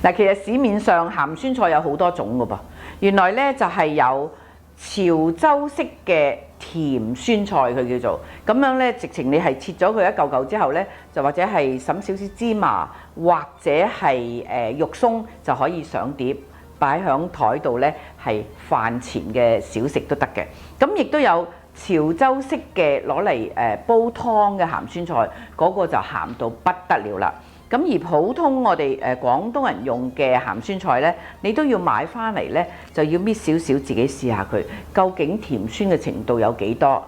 嗱，其實市面上鹹酸菜有好多種噶噃，原來咧就係有潮州式嘅甜酸菜，佢叫做咁樣咧，直情你係切咗佢一嚿嚿之後咧，就或者係揼少少芝麻，或者係肉鬆就可以上碟擺響台度咧，係飯前嘅小食都得嘅。咁亦都有潮州式嘅攞嚟煲湯嘅鹹酸菜，嗰個就鹹到不得了啦。咁而普通我哋廣東人用嘅鹹酸菜呢，你都要買翻嚟呢，就要搣少少自己試下佢，究竟甜酸嘅程度有幾多？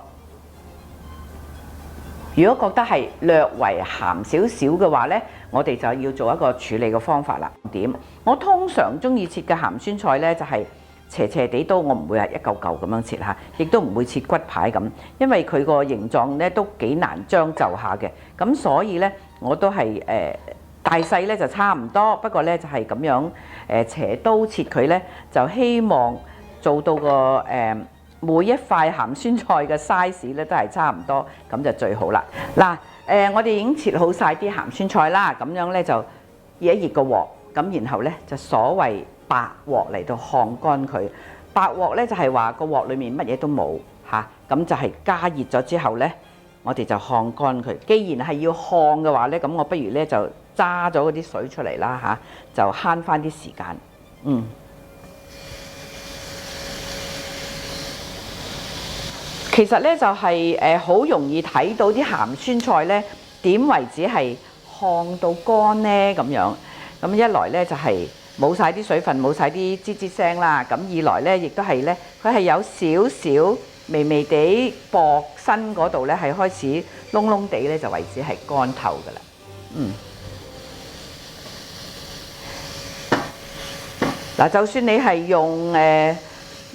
如果覺得係略為鹹少少嘅話呢，我哋就要做一個處理嘅方法啦。點？我通常中意切嘅鹹酸菜呢，就係斜斜地刀，我唔會係一嚿嚿咁樣切嚇，亦都唔會切骨牌咁，因為佢個形狀呢都幾難將就下嘅。咁所以呢，我都係大細呢就差唔多，不過呢就係咁樣斜刀切佢呢，就希望做到個每一塊鹹酸菜嘅 size 呢都係差唔多，咁就最好啦。嗱我哋已經切好晒啲鹹酸菜啦，咁樣呢就熱一熱個鑊，咁然後呢就所謂白鑊嚟到烘乾佢。白鑊呢就係話個鑊裡面乜嘢都冇嚇，咁就係加熱咗之後呢，我哋就烘乾佢。既然係要烘嘅話呢，咁我不如呢就揸咗嗰啲水出嚟啦嚇，就慳翻啲時間。其實呢就係好容易睇到啲鹹酸菜呢點為止係烘到乾呢咁樣。咁一來呢就係冇晒啲水分，冇晒啲吱吱聲啦。咁二來呢亦都係呢，佢係有少少微微地薄身嗰度呢係開始燶燶地呢，就為止係乾透㗎啦。嗱，就算你係用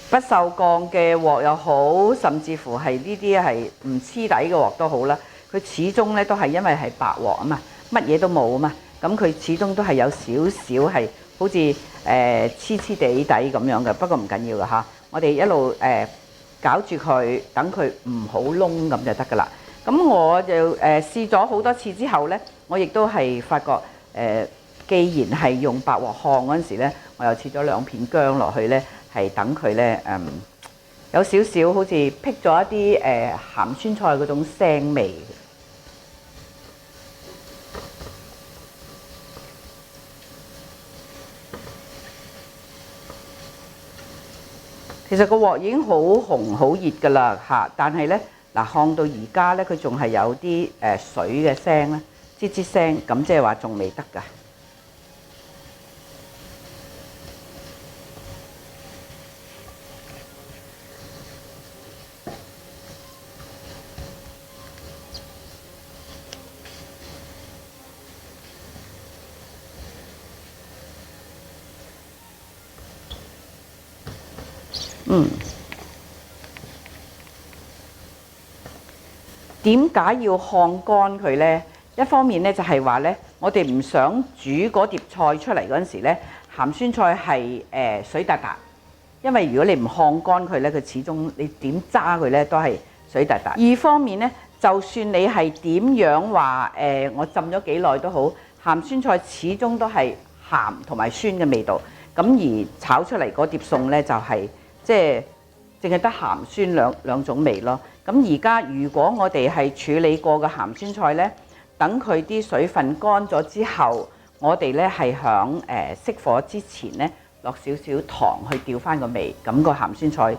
不鏽鋼嘅鑊又好，甚至乎係呢啲係唔黐底嘅鑊都好啦，佢始終呢都係因為係白鑊啊嘛，乜嘢都冇啊嘛，咁佢始終都係有少少係好似黐黐地底咁樣嘅。不過唔緊要㗎嚇，我哋一路搞住佢，等佢唔好燶咁就得㗎啦。咁我就試咗好多次之後呢，我亦都係發覺既然係用白鑊烘嗰陣時呢，我又切咗2片薑落去呢，係等佢呢有少少好似辟咗一啲鹹酸菜嗰種腥味。其實個鑊已經好紅好熱㗎啦嚇，但係呢嗱烘到而家呢，佢仲係有啲水嘅聲咧，吱吱聲，咁即係話仲未得㗎。點解要烘乾佢呢？一方面呢，就係話呢，我哋唔想煮嗰碟菜出嚟嗰陣時呢，鹹酸菜係水嗒嗒，因為如果你唔烘乾佢呢，佢始終你點揸佢呢都係水嗒嗒。二方面呢，就算你係點樣話我浸咗幾耐都好，鹹酸菜始終都係鹹同埋酸嘅味道。咁而炒出嚟嗰碟餸呢，就係即係淨係得鹹酸兩種味咯。咁而家如果我哋係處理過嘅鹹酸菜呢，等佢啲水分乾咗之後，我哋呢係響熄火之前呢，落少少糖去調翻個味，咁個鹹酸菜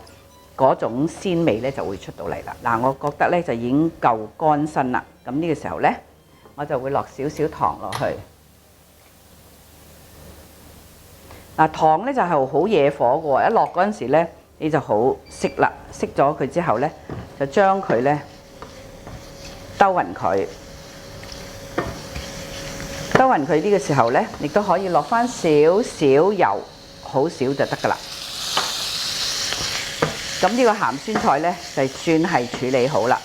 嗰種鮮味呢就會出到嚟啦。嗱，我覺得呢就已經夠乾身啦。咁呢個時候呢，我就會落少少糖落去。嗱，糖呢就係好惹火嘅喎，一落嗰陣時呢，你就好熄啦，熄咗佢之後呢，就將佢呢兜勻佢，兜勻佢呢個時候呢，亦都可以落翻少少油，好少就得㗎啦。咁呢個鹹酸菜呢，就算係處理好啦。